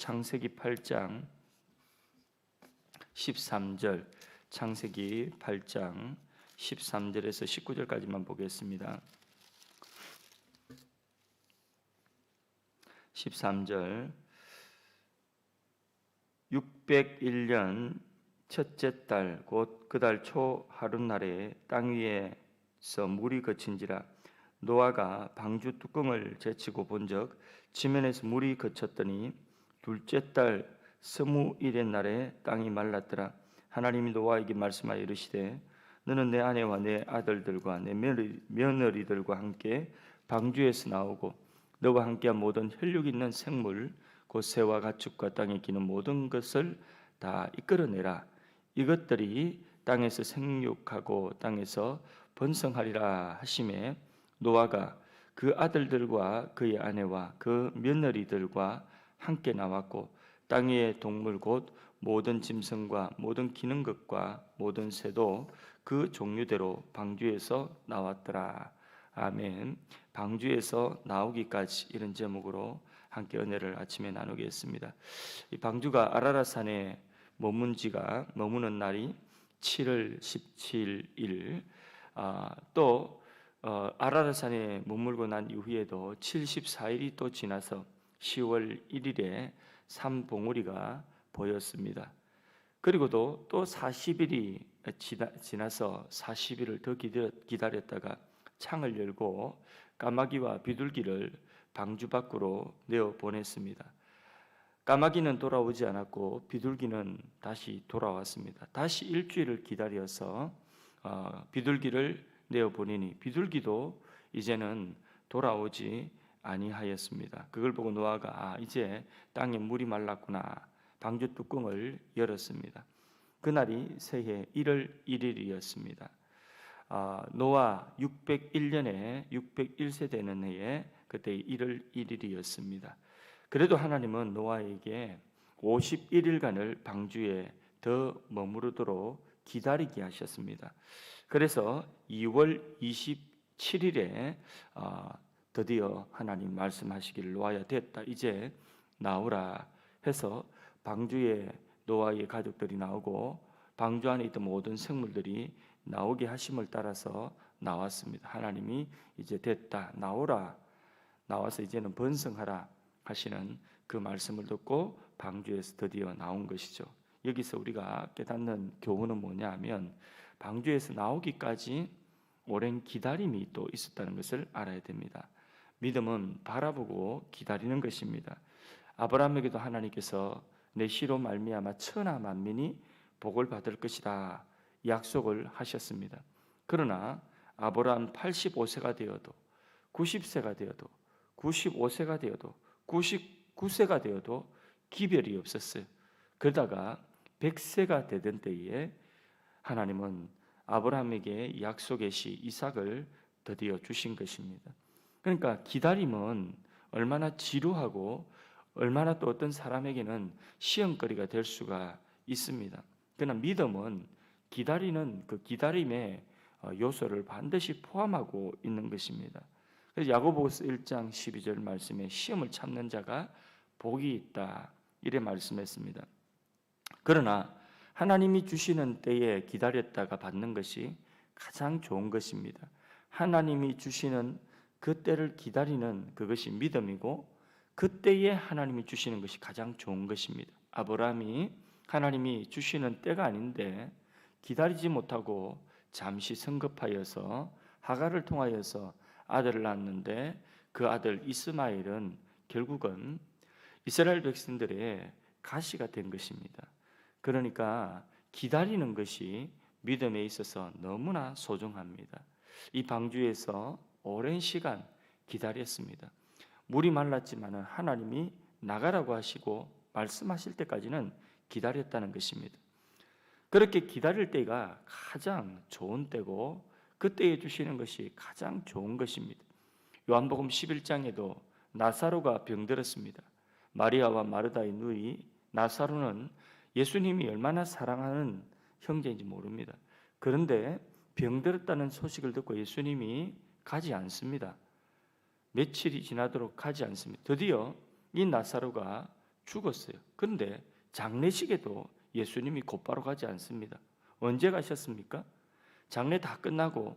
창세기 8장 13절, 창세기 8장 13절에서 19절까지만 보겠습니다. 13절, 601년 첫째 달 곧 그 달 초 하룻날에 땅 위에서 물이 그친지라. 노아가 방주 뚜껑을 제치고 본즉 지면에서 물이 그쳤더니 둘째 달 스무일의 날에 땅이 말랐더라. 하나님이 노아에게 말씀하여 이르시되 너는 내 아내와 내 아들들과 내 며느리들과 함께 방주에서 나오고 너와 함께한 모든 혈육 있는 생물 곧 새와 가축과 땅에 기는 모든 것을 다 이끌어내라. 이것들이 땅에서 생육하고 땅에서 번성하리라 하시매 노아가 그 아들들과 그의 아내와 그 며느리들과 함께 나왔고 땅 위의 동물 곧 모든 짐승과 모든 기는 것과 모든 새도 그 종류대로 방주에서 나왔더라. 아멘. 방주에서 나오기까지, 이런 제목으로 함께 은혜를 아침에 나누겠습니다. 이 방주가 아라랏산에 머무는 날이 7월 17일, 또 아라랏산에 머물고 난 이후에도 74일이 또 지나서 10월 1일에 산봉우리가 보였습니다. 그리고도 또 40일이 지나서 40일을 더 기다렸다가 창을 열고 까마귀와 비둘기를 방주 밖으로 내어 보냈습니다. 까마귀는 돌아오지 않았고 비둘기는 다시 돌아왔습니다. 다시 일주일을 기다려서 비둘기를 내어 보내니 비둘기도 이제는 돌아오지 아니하였습니다. 그걸 보고 노아가 이제 땅에 물이 말랐구나, 방주 뚜껑을 열었습니다. 그날이 새해 1월 1일이었습니다. 노아 601년에 601세 되는 해에 그때 1월 1일이었습니다. 그래도 하나님은 노아에게 51일간을 방주에 더 머무르도록 기다리게 하셨습니다. 그래서 2월 27일에 드디어 하나님 말씀하시기를 노아야 됐다, 이제 나오라 해서 방주에 노아의 가족들이 나오고 방주 안에 있던 모든 생물들이 나오게 하심을 따라서 나왔습니다. 하나님이 이제 됐다, 나오라, 나와서 이제는 번성하라 하시는 그 말씀을 듣고 방주에서 드디어 나온 것이죠. 여기서 우리가 깨닫는 교훈은 뭐냐 하면 방주에서 나오기까지 오랜 기다림이 또 있었다는 것을 알아야 됩니다. 믿음은 바라보고 기다리는 것입니다. 아브라함에게도 하나님께서 내 씨로 말미암아 천하 만민이 복을 받을 것이다 약속을 하셨습니다. 그러나 아브라함 85세가 되어도 90세가 되어도 95세가 되어도 99세가 되어도 기별이 없었어요. 그러다가 100세가 되던 때에 하나님은 아브라함에게 약속의 시 이삭을 드디어 주신 것입니다. 그러니까 기다림은 얼마나 지루하고 얼마나 또 어떤 사람에게는 시험거리가 될 수가 있습니다. 그러나 믿음은 기다리는 그 기다림의 요소를 반드시 포함하고 있는 것입니다. 그래서 야고보서 1장 12절 말씀에 시험을 참는 자가 복이 있다, 이래 말씀했습니다. 그러나 하나님이 주시는 때에 기다렸다가 받는 것이 가장 좋은 것입니다. 하나님이 주시는 그 때를 기다리는 그것이 믿음이고 그때에 하나님이 주시는 것이 가장 좋은 것입니다. 아브라함이 하나님이 주시는 때가 아닌데 기다리지 못하고 잠시 성급하여서 하갈을 통하여서 아들을 낳았는데 그 아들 이스마엘은 결국은 이스라엘 백성들의 가시가 된 것입니다. 그러니까 기다리는 것이 믿음에 있어서 너무나 소중합니다. 이 방주에서 오랜 시간 기다렸습니다. 물이 말랐지만 하나님이 나가라고 하시고 말씀하실 때까지는 기다렸다는 것입니다. 그렇게 기다릴 때가 가장 좋은 때고 그때에 주시는 것이 가장 좋은 것입니다. 요한복음 11장에도 나사로가 병들었습니다. 마리아와 마르다의 누이 나사로는 예수님이 얼마나 사랑하는 형제인지 모릅니다. 그런데 병들었다는 소식을 듣고 예수님이 가지 않습니다. 며칠이 지나도록 가지 않습니다. 드디어 이 나사로가 죽었어요. 그런데 장례식에도 예수님이 곧바로 가지 않습니다. 언제 가셨습니까? 장례 다 끝나고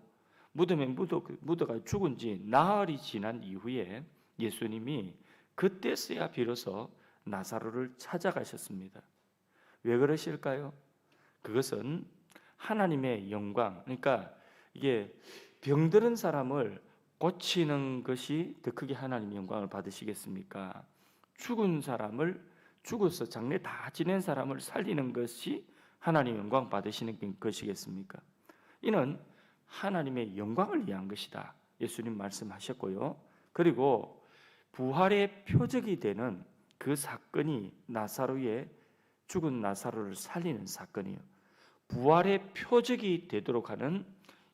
무덤에 묻어가 죽은 지 나흘이 지난 이후에 예수님이 그때서야 비로소 나사로를 찾아가셨습니다. 왜 그러실까요? 그것은 하나님의 영광, 그러니까 이게 병들은 사람을 고치는 것이 더 크게 하나님의 영광을 받으시겠습니까? 죽은 사람을, 죽어서 장례 다 지낸 사람을 살리는 것이 하나님의 영광 받으시는 것이겠습니까? 이는 하나님의 영광을 위한 것이다. 예수님 말씀하셨고요. 그리고 부활의 표적이 되는 그 사건이 나사로의 죽은 나사로를 살리는 사건이요. 부활의 표적이 되도록 하는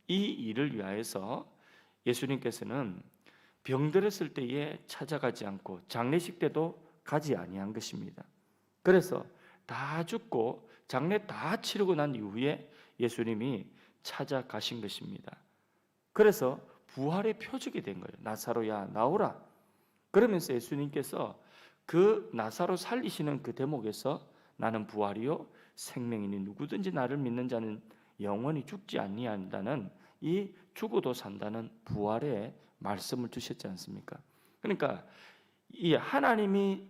이 일을 위하여서 예수님께서는 병들었을 때에 찾아가지 않고 장례식 때도 가지 아니한 것입니다. 그래서 다 죽고 장례 다 치르고 난 이후에 예수님이 찾아가신 것입니다. 그래서 부활의 표적이 된 거예요. 나사로야 나오라. 그러면서 예수님께서 그 나사로 살리시는 그 대목에서 나는 부활이요 생명이니 누구든지 나를 믿는 자는 영원히 죽지 아니한다는 이 죽어도 산다는 부활의 말씀을 주셨지 않습니까? 그러니까 이 하나님이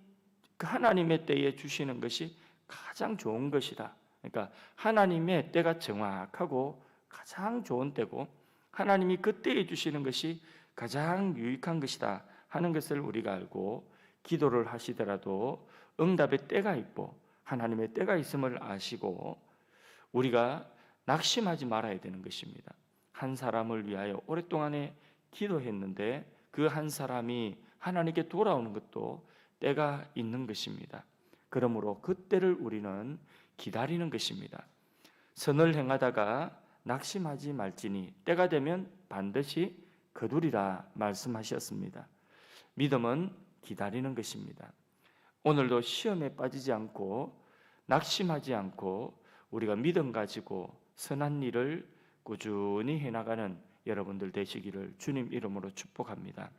그 하나님의 때에 주시는 것이 가장 좋은 것이다. 그러니까 하나님의 때가 정확하고 가장 좋은 때고 하나님이 그 때에 주시는 것이 가장 유익한 것이다 하는 것을 우리가 알고 기도를 하시더라도 응답의 때가 있고 하나님의 때가 있음을 아시고 우리가 낙심하지 말아야 되는 것입니다. 한 사람을 위하여 오랫동안에 기도했는데 그 한 사람이 하나님께 돌아오는 것도 때가 있는 것입니다. 그러므로 그 때를 우리는 기다리는 것입니다. 선을 행하다가 낙심하지 말지니 때가 되면 반드시 거두리라 말씀하셨습니다. 믿음은 기다리는 것입니다. 오늘도 시험에 빠지지 않고 낙심하지 않고 우리가 믿음 가지고 선한 일을 꾸준히 해나가는 여러분들 되시기를 주님 이름으로 축복합니다.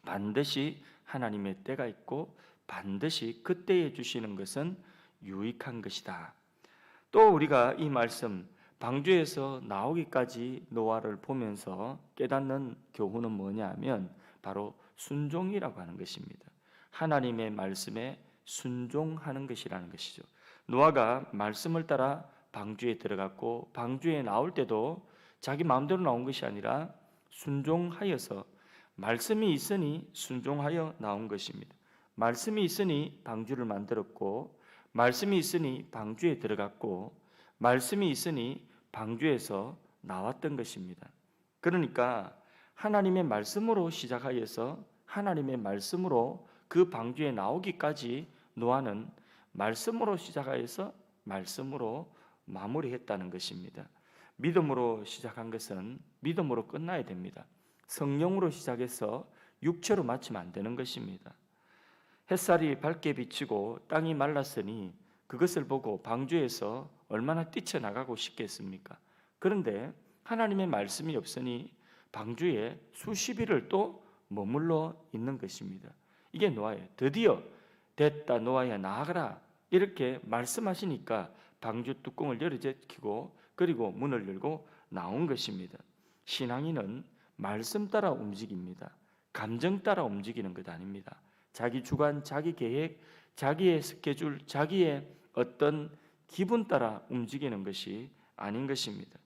반드시 하나님의 때가 있고 반드시 그때에 주시는 것은 유익한 것이다. 또 우리가 이 말씀 방주에서 나오기까지 노아를 보면서 깨닫는 교훈은 뭐냐면 바로 순종이라고 하는 것입니다. 하나님의 말씀에 순종하는 것이라는 것이죠. 노아가 말씀을 따라 방주에 들어갔고 방주에 나올 때도 자기 마음대로 나온 것이 아니라 순종하여서 말씀이 있으니 순종하여 나온 것입니다. 말씀이 있으니 방주를 만들었고 말씀이 있으니 방주에 들어갔고 말씀이 있으니 방주에서 나왔던 것입니다. 그러니까 하나님의 말씀으로 시작하여서 하나님의 말씀으로 그 방주에 나오기까지 노아는 말씀으로 시작하여서 말씀으로 마무리했다는 것입니다. 믿음으로 시작한 것은 믿음으로 끝나야 됩니다. 성령으로 시작해서 육체로 마치면 안 되는 것입니다. 햇살이 밝게 비치고 땅이 말랐으니 그것을 보고 방주에서 얼마나 뛰쳐나가고 싶겠습니까? 그런데 하나님의 말씀이 없으니 방주에 수십 일을 또 머물러 있는 것입니다. 이게 노아예요. 드디어 됐다 노아야 나아가라 이렇게 말씀하시니까 방주 뚜껑을 열어제키고 그리고 문을 열고 나온 것입니다. 신앙인은 말씀 따라 움직입니다. 감정 따라 움직이는 것 아닙니다. 자기 주관, 자기 계획, 자기의 스케줄, 자기의 어떤 기분 따라 움직이는 것이 아닌 것입니다.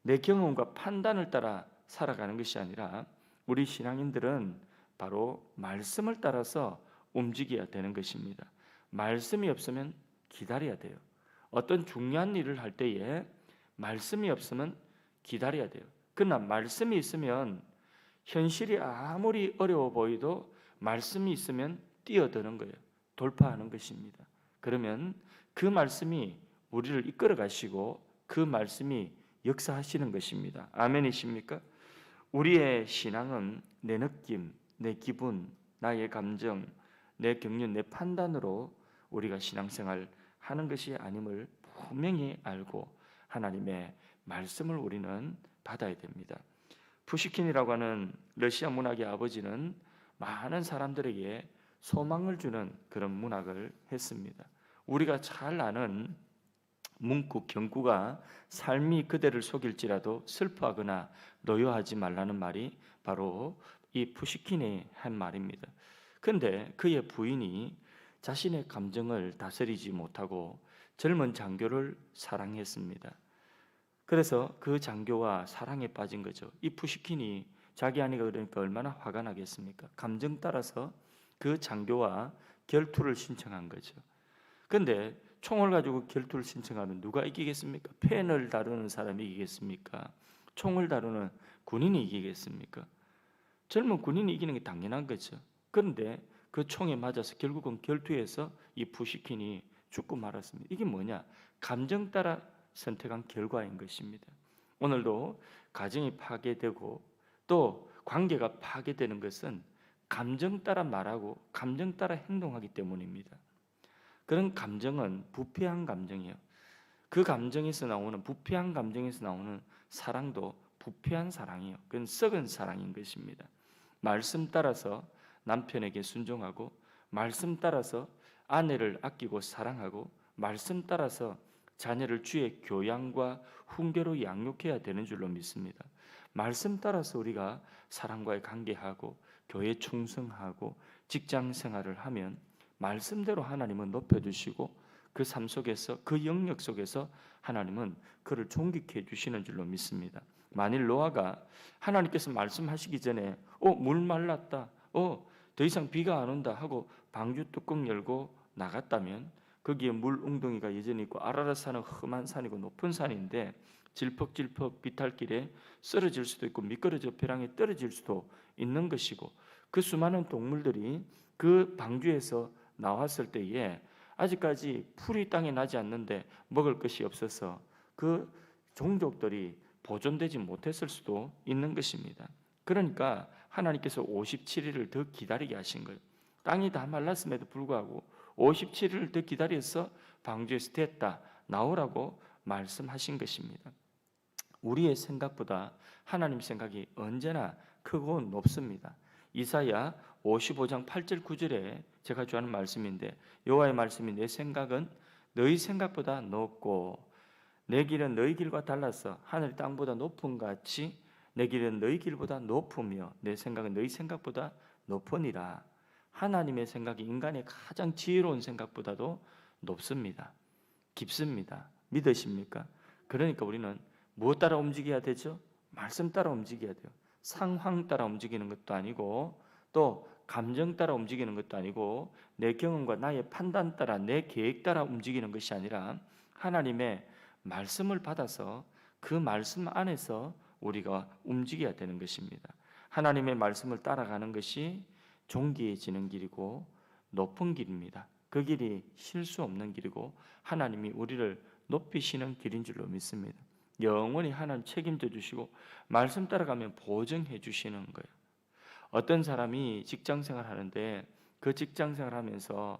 내 경험과 판단을 따라 살아가는 것이 아니라 우리 신앙인들은 바로 말씀을 따라서 움직여야 되는 것입니다. 말씀이 없으면 기다려야 돼요. 어떤 중요한 일을 할 때에 말씀이 없으면 기다려야 돼요. 그러나 말씀이 있으면 현실이 아무리 어려워 보이도 말씀이 있으면 뛰어드는 거예요. 돌파하는 것입니다. 그러면 그 말씀이 우리를 이끌어 가시고 그 말씀이 역사하시는 것입니다. 아멘이십니까? 우리의 신앙은 내 느낌, 내 기분, 나의 감정, 내 경륜, 내 판단으로 우리가 신앙생활 하는 것이 아님을 분명히 알고 하나님의 말씀을 우리는 받아야 됩니다. 푸시킨이라고 하는 러시아 문학의 아버지는 많은 사람들에게 소망을 주는 그런 문학을 했습니다. 우리가 잘 아는 문구 경구가 삶이 그대를 속일지라도 슬퍼하거나 노여하지 말라는 말이 바로 이 푸시킨이 한 말입니다. 근데 그의 부인이 자신의 감정을 다스리지 못하고 젊은 장교를 사랑했습니다. 그래서 그 장교와 사랑에 빠진 거죠. 이 푸시킨이 자기 아내가 그러니까 얼마나 화가 나겠습니까? 감정 따라서 그 장교와 결투를 신청한 거죠. 근데 총을 가지고 결투를 신청하면 누가 이기겠습니까? 펜을 다루는 사람이 이기겠습니까? 총을 다루는 군인이 이기겠습니까? 젊은 군인이 이기는 게 당연한 거죠. 그런데 그 총에 맞아서 결국은 결투에서 이 푸시킨이 죽고 말았습니다. 이게 뭐냐? 감정 따라 선택한 결과인 것입니다. 오늘도 가정이 파괴되고 또 관계가 파괴되는 것은 감정 따라 말하고 감정 따라 행동하기 때문입니다. 그런 감정은 부패한 감정이에요. 그 감정에서 나오는 부패한 감정에서 나오는 사랑도 부패한 사랑이에요. 그건 썩은 사랑인 것입니다. 말씀 따라서 남편에게 순종하고 말씀 따라서 아내를 아끼고 사랑하고 말씀 따라서 자녀를 주의 교양과 훈계로 양육해야 되는 줄로 믿습니다. 말씀 따라서 우리가 사람과의 관계하고 교회 충성하고 직장 생활을 하면 말씀대로 하나님은 높여주시고 그 삶 속에서 그 영역 속에서 하나님은 그를 존귀케 해주시는 줄로 믿습니다. 만일 노아가 하나님께서 말씀하시기 전에 물 말랐다, 더 이상 비가 안 온다 하고 방주 뚜껑 열고 나갔다면 거기에 물 웅덩이가 여전히 있고 아라랏산은 험한 산이고 높은 산인데 질퍽질퍽 비탈길에 쓰러질 수도 있고 미끄러져 벼랑에 떨어질 수도 있는 것이고 그 수많은 동물들이 그 방주에서 나왔을 때에 아직까지 풀이 땅에 나지 않는데 먹을 것이 없어서 그 종족들이 보존되지 못했을 수도 있는 것입니다. 그러니까 하나님께서 57일을 더 기다리게 하신 거예요. 땅이 다 말랐음에도 불구하고 57일을 더 기다려서 방주에서 됐다 나오라고 말씀하신 것입니다. 우리의 생각보다 하나님 생각이 언제나 크고 높습니다. 이사야 55장 8절 9절에 제가 좋아하는 말씀인데 여호와의 말씀이 내 생각은 너희 생각보다 높고 내 길은 너희 길과 달라서 하늘 땅보다 높음 같이 내 길은 너희 길보다 높으며 내 생각은 너희 생각보다 높으니라. 하나님의 생각이 인간의 가장 지혜로운 생각보다도 높습니다. 깊습니다. 믿으십니까? 그러니까 우리는 무엇 따라 움직여야 되죠? 말씀 따라 움직여야 돼요. 상황 따라 움직이는 것도 아니고 또 감정 따라 움직이는 것도 아니고 내 경험과 나의 판단 따라 내 계획 따라 움직이는 것이 아니라 하나님의 말씀을 받아서 그 말씀 안에서 우리가 움직여야 되는 것입니다. 하나님의 말씀을 따라가는 것이 존귀해지는 길이고 높은 길입니다. 그 길이 실수 없는 길이고 하나님이 우리를 높이시는 길인 줄로 믿습니다. 영원히 하나님 책임져 주시고 말씀 따라가면 보증해 주시는 거예요. 어떤 사람이 직장생활 하는데 그 직장생활 하면서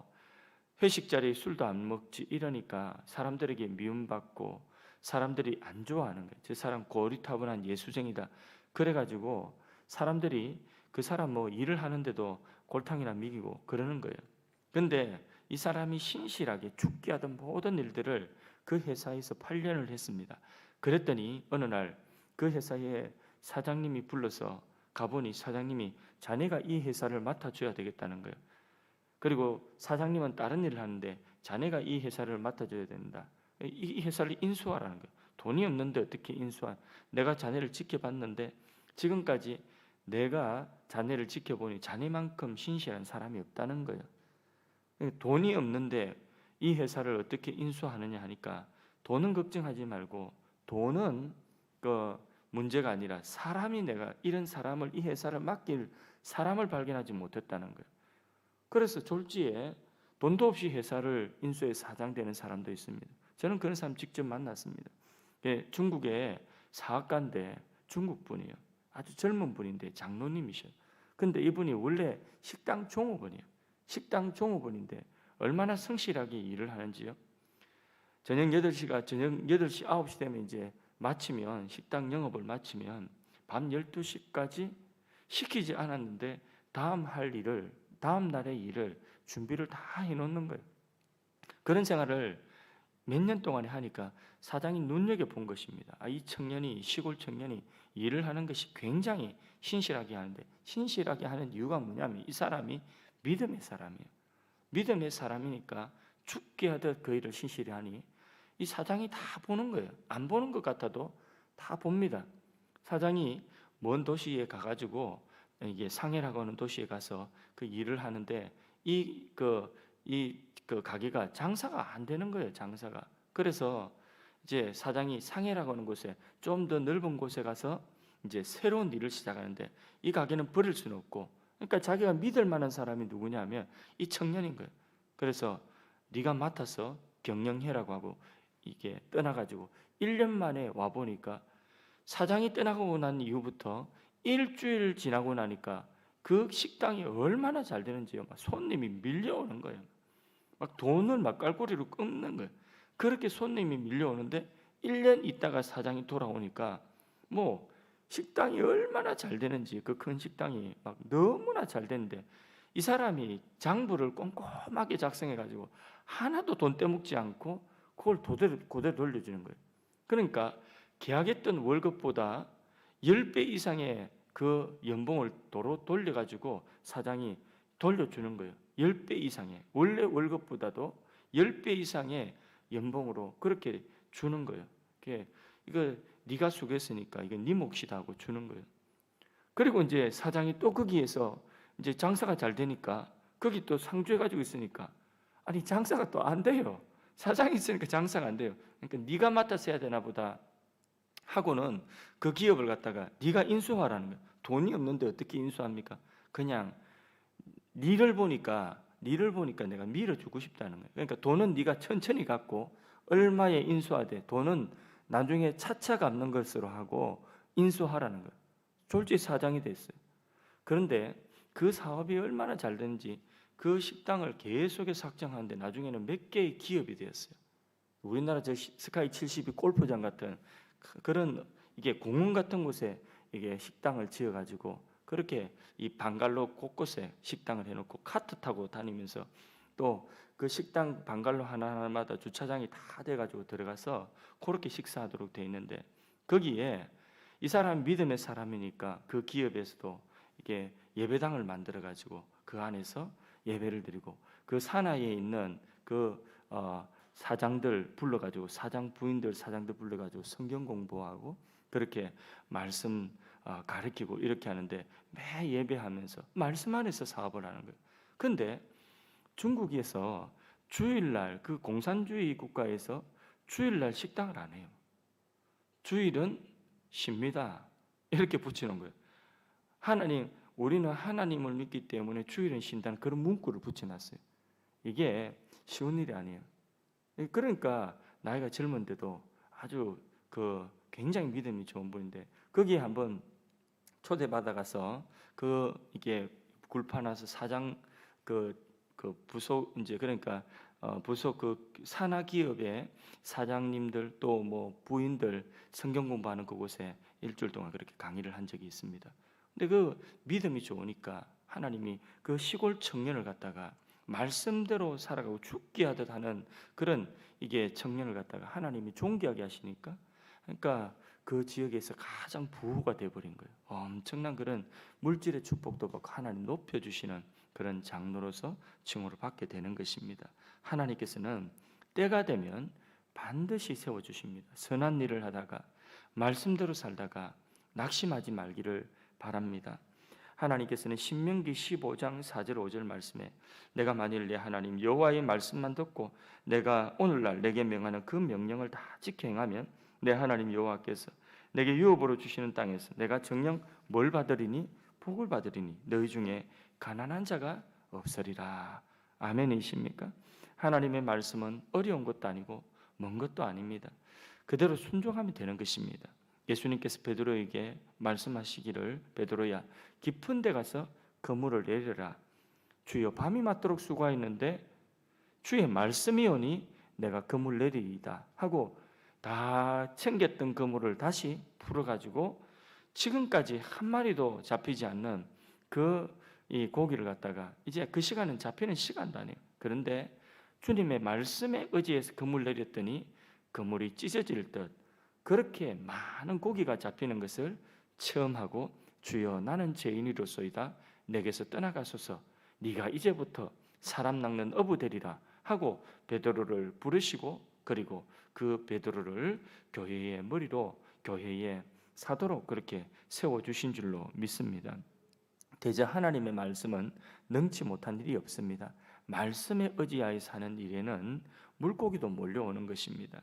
회식 자리에 술도 안 먹지 이러니까 사람들에게 미움받고 사람들이 안 좋아하는 거예요. 저 사람 고리타분한 예수쟁이다. 그래가지고 사람들이 그 사람 뭐 일을 하는데도 골탕이나 먹이고 그러는 거예요. 근데 이 사람이 신실하게 죽게 하던 모든 일들을 그 회사에서 8년을 했습니다. 그랬더니 어느 날 그 회사에 사장님이 불러서 가보니 사장님이 자네가 이 회사를 맡아줘야 되겠다는 거예요. 그리고 사장님은 다른 일을 하는데 자네가 이 회사를 맡아줘야 된다. 이 회사를 인수하라는 거예요. 돈이 없는데 어떻게 인수한? 내가 자네를 지켜봤는데 지금까지 내가 자네를 지켜보니 자네만큼 신실한 사람이 없다는 거예요. 돈이 없는데 이 회사를 어떻게 인수하느냐 하니까 돈은 걱정하지 말고 돈은 그 문제가 아니라 사람이 내가 이런 사람을 이 회사를 맡길 사람을 발견하지 못했다는 거예요. 그래서 졸지에 돈도 없이 회사를 인수해 사장되는 사람도 있습니다. 저는 그런 사람 직접 만났습니다. 중국의 사학가인데 중국 분이에요. 아주 젊은 분인데 장로님이셔요. 근데 이분이 원래 식당 종업원이에요. 식당 종업원인데 얼마나 성실하게 일을 하는지요. 저녁 8시, 9시 되면 이제 마치면 식당 영업을 마치면 밤 12시까지 시키지 않았는데 다음 할 일을 다음 날의 일을 준비를 다 해놓는 거예요. 그런 생활을 몇 년 동안에 하니까 사장이 눈여겨본 것입니다. 이 청년이, 시골 청년이 일을 하는 것이 굉장히 신실하게 하는데, 신실하게 하는 이유가 뭐냐면 이 사람이 믿음의 사람이에요. 믿음의 사람이니까 죽게 하듯 그 일을 신실히 하니 이 사장이 다 보는 거예요. 안 보는 것 같아도 다 봅니다. 사장이 먼 도시에 가가지고, 이게 상해라고 하는 도시에 가서 그 일을 하는데 그 가게가 장사가 안 되는 거예요. 장사가. 그래서 이제 사장이 상해라고 하는 곳에, 좀 더 넓은 곳에 가서 이제 새로운 일을 시작하는데 이 가게는 버릴 수는 없고, 그러니까 자기가 믿을 만한 사람이 누구냐면 이 청년인 거예요. 그래서 네가 맡아서 경영해라고 하고 이게 떠나가지고 1년 만에 와 보니까, 사장이 떠나고 난 이후부터 일주일 지나고 나니까 그 식당이 얼마나 잘 되는지요. 막 손님이 밀려오는 거예요. 막 돈을 막 깔꼬리로 끊는 거예요. 그렇게 손님이 밀려오는데 1년 있다가 사장이 돌아오니까 뭐 식당이 얼마나 잘 되는지, 그 큰 식당이 막 너무나 잘 되는데 이 사람이 장부를 꼼꼼하게 작성해 가지고 하나도 돈 떼먹지 않고 그걸 그대로 돌려주는 거예요. 그러니까 계약했던 월급보다 10배 이상의 그 연봉을 도로 돌려가지고 사장이 돌려주는 거예요. 10배 이상의, 원래 월급보다도 10배 이상의 연봉으로 그렇게 주는 거예요. 이거 네가 수고했으니까 이건 네 몫이다 하고 주는 거예요. 그리고 이제 사장이 또 거기에서 이제 장사가 잘 되니까, 거기 또 상주해 가지고 있으니까, 아니 장사가 또 안 돼요. 사장이 있으니까 장사가 안 돼요. 그러니까 네가 맡아서 해야 되나 보다 하고는 그 기업을 갖다가 네가 인수하라는 거예요. 돈이 없는데 어떻게 인수합니까? 그냥 니를 보니까 내가 밀어주고 싶다는 거예요. 그러니까 돈은 네가 천천히 갖고 얼마에 인수하되 돈은 나중에 차차 갚는 것으로 하고 인수하라는 거예요. 졸지 사장이 됐어요. 그런데 그 사업이 얼마나 잘 되는지 그 식당을 계속해서 확장하는데 나중에는 몇 개의 기업이 되었어요. 우리나라 저 스카이 72 골프장 같은 그런 이게 공원 같은 곳에 이게 식당을 지어가지고 그렇게 이 방갈로 곳곳에 식당을 해놓고 카트 타고 다니면서 또 그 식당 방갈로 하나하나마다 주차장이 다 돼가지고 들어가서 그렇게 식사하도록 돼 있는데, 거기에 이 사람 믿음의 사람이니까 그 기업에서도 이게 예배당을 만들어 가지고 그 안에서 예배를 드리고, 그 산하에 있는 그 사장들 불러가지고 사장들 불러가지고 성경 공부하고 그렇게 말씀 가르치고 이렇게 하는데, 매 예배하면서 말씀 안에서 사업을 하는 거예요. 근데 중국에서 주일날, 그 공산주의 국가에서 주일날 식당을 안 해요. 주일은 쉽니다. 이렇게 붙이는 거예요. 우리는 하나님을 믿기 때문에 주일은 쉰다는 그런 문구를 붙여놨어요. 이게 쉬운 일이 아니에요. 그러니까 나이가 젊은데도 아주 굉장히 믿음이 좋은 분인데, 거기에 한번 초대받아가서 이게 굴판와서 사장 부속 이제 그러니까 부속 산하 기업의 사장님들 또 뭐 부인들 성경 공부하는 그곳에 일주일 동안 그렇게 강의를 한 적이 있습니다. 근데 그 믿음이 좋으니까 하나님이 그 시골 청년을 갖다가 말씀대로 살아가고 죽게 하듯 하는 그런 이게 청년을 갖다가 하나님이 존귀하게 하시니까, 그러니까 그 지역에서 가장 부호가 되어버린 거예요. 엄청난 그런 물질의 축복도 받고 하나님 높여주시는 그런 장로로서 칭호를 받게 되는 것입니다. 하나님께서는 때가 되면 반드시 세워주십니다. 선한 일을 하다가 말씀대로 살다가 낙심하지 말기를 바랍니다. 하나님께서는 신명기 15장 4절 5절 말씀에, 내가 만일 내 하나님 여호와의 말씀만 듣고 내가 오늘날 내게 명하는 그 명령을 다 지켜 행하면 내 하나님 여호와께서 내게 유업으로 주시는 땅에서 내가 정녕 뭘 받으리니? 복을 받으리니 너희 중에 가난한 자가 없으리라. 아멘이십니까? 하나님의 말씀은 어려운 것도 아니고 먼 것도 아닙니다. 그대로 순종하면 되는 것입니다. 예수님께서 베드로에게 말씀하시기를, 베드로야 깊은 데 가서 그물을 내려라. 주여 밤이 맞도록 수고하였는데 주의 말씀이 오니 내가 그물 내리이다 하고 다 챙겼던 그물을 다시 풀어가지고 지금까지 한 마리도 잡히지 않는 그 이 고기를 갖다가 이제 그 시간은 잡히는 시간도 아니에요. 그런데 주님의 말씀에 의지해서 그물 내렸더니 그물이 찢어질 듯 그렇게 많은 고기가 잡히는 것을 체험하고 주여 나는 죄인이로소이다 내게서 떠나가소서 네가 이제부터 사람 낚는 어부 되리라 하고 베드로를 부르시고 그리고 그 베드로를 교회의 머리로 교회의 사도로 그렇게 세워주신 줄로 믿습니다. 대저 하나님의 말씀은 능치 못한 일이 없습니다. 말씀에 의지하여 사는 일에는 물고기도 몰려오는 것입니다.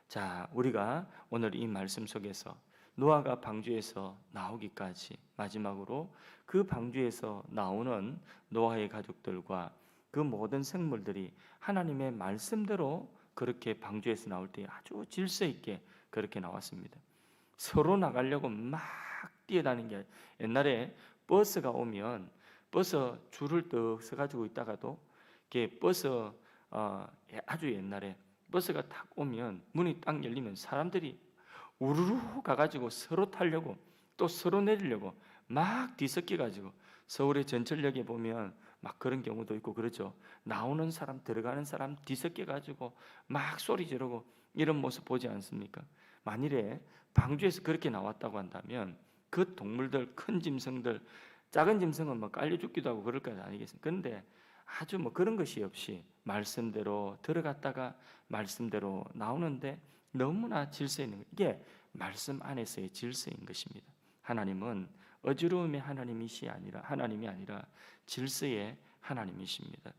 자, 우리가 오늘 이 말씀 속에서 노아가 방주에서 나오기까지 마지막으로 그 방주에서 나오는 노아의 가족들과 그 모든 생물들이 하나님의 말씀대로 그렇게 방주에서 나올 때 아주 질서 있게 그렇게 나왔습니다. 서로 나가려고 막 뛰어다니는 게 옛날에 버스가 오면 버스 줄을 떡 서가지고 있다가도 이게 버스 아주 옛날에 버스가 딱 오면 문이 딱 열리면 사람들이 우르르 가가지고 서로 타려고 또 서로 내리려고 막 뒤섞여 가지고 서울의 전철역에 보면 막 그런 경우도 있고 그렇죠. 나오는 사람 들어가는 사람 뒤섞여 가지고 막 소리 지르고 이런 모습 보지 않습니까? 만일에 방주에서 그렇게 나왔다고 한다면 그 동물들 큰 짐승들 작은 짐승은 뭐 깔려 죽기도 하고 그럴 것 아니겠습니까? 그런데 아주 뭐 그런 것이 없이 말씀대로 들어갔다가 말씀대로 나오는데 너무나 질서 있는 것. 이게 말씀 안에서의 질서인 것입니다. 하나님은 어지러움의 하나님이 아니라 질서의 하나님이십니다.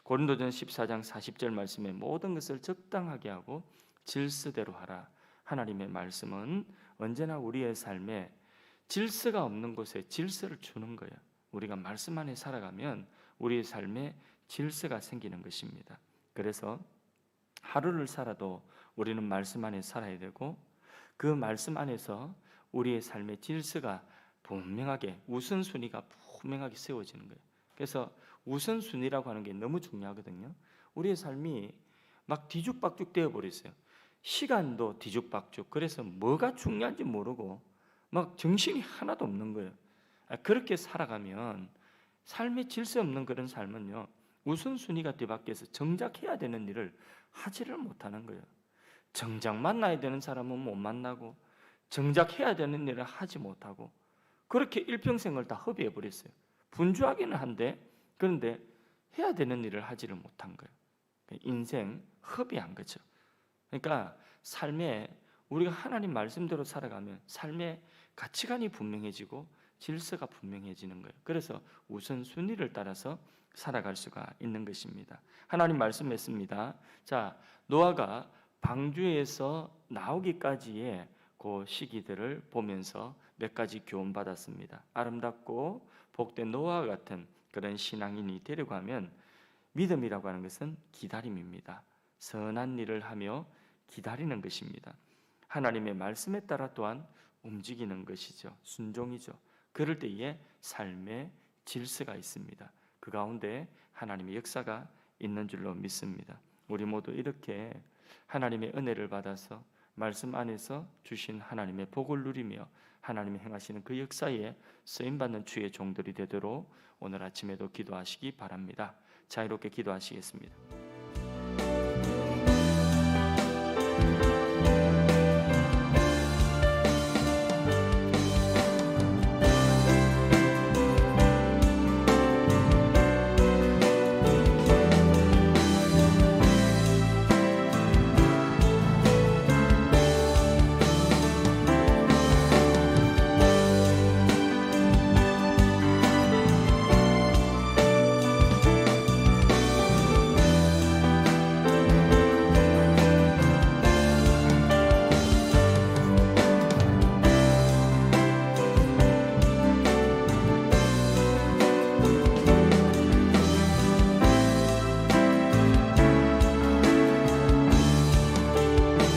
고린도전서 14장 40절 말씀에 모든 것을 적당하게 하고 질서대로 하라. 하나님의 말씀은 언제나 우리의 삶에 질서가 없는 곳에 질서를 주는 거예요. 우리가 말씀 안에 살아가면 우리의 삶에 질서가 생기는 것입니다. 그래서 하루를 살아도 우리는 말씀 안에 살아야 되고 그 말씀 안에서 우리의 삶의 질서가 분명하게 우선순위가 분명하게 세워지는 거예요. 그래서 우선순위라고 하는 게 너무 중요하거든요. 우리의 삶이 막 뒤죽박죽 되어 버렸어요. 시간도 뒤죽박죽. 그래서 뭐가 중요한지 모르고 막 정신이 하나도 없는 거예요. 그렇게 살아가면 삶의 질서 없는 그런 삶은요. 우선순위가 뒤바뀌어서 정작 해야 되는 일을 하지를 못하는 거예요. 정작 만나야 되는 사람은 못 만나고 정작 해야 되는 일을 하지 못하고 그렇게 일평생을 다 허비해 버렸어요. 분주하기는 한데 그런데 해야 되는 일을 하지를 못한 거예요. 인생 허비한 거죠. 그러니까 삶에 우리가 하나님 말씀대로 살아가면 삶의 가치관이 분명해지고 질서가 분명해지는 거예요. 그래서 우선순위를 따라서 살아갈 수가 있는 것입니다. 하나님 말씀했습니다. 자, 노아가 방주에서 나오기까지의 그 시기들을 보면서 몇 가지 교훈 받았습니다. 아름답고 복된 노아와 같은 그런 신앙인이 되려고 하면 믿음이라고 하는 것은 기다림입니다. 선한 일을 하며 기다리는 것입니다. 하나님의 말씀에 따라 또한 움직이는 것이죠. 순종이죠. 그럴 때에 삶의 질서가 있습니다. 그 가운데 하나님의 역사가 있는 줄로 믿습니다. 우리 모두 이렇게 하나님의 은혜를 받아서 말씀 안에서 주신 하나님의 복을 누리며 하나님이 행하시는 그 역사에 쓰임받는 주의 종들이 되도록 오늘 아침에도 기도하시기 바랍니다. 자유롭게 기도하시겠습니다.